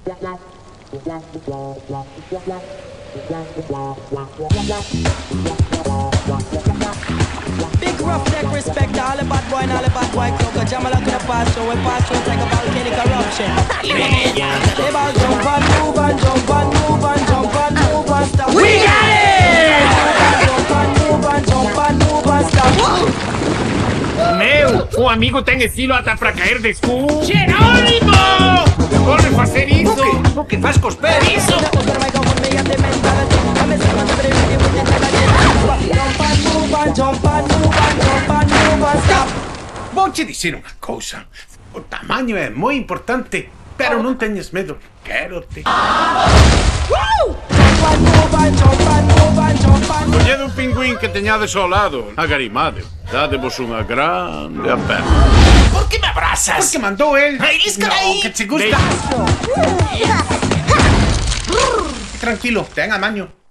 Big rough neck respect to all the bad boy and all the bad boy club. Cause Jamala could have passed through. We passed through like a volcanic eruption. They about jump and move and jump and move and jump and move and stop. We got it! Jump and move and jump and move and stop. Meu, o amigo tem estilo até pra cair de escuro. Jerônimo! Corre fazer isso! O que faz com os pés? Isso! Jump and move and jump and move and jump and move and stop. Vou te dizer uma coisa. O tamanho é muito importante, pero não tenhas medo. Quero-te. Colhede um pinguim que tenhades ao lado, agarimado. Dade-vos uma grande aperta. Por que me abraças? Porque mandou ele. Eles, carai! Que te gusta. Tranquilo, ten a maño.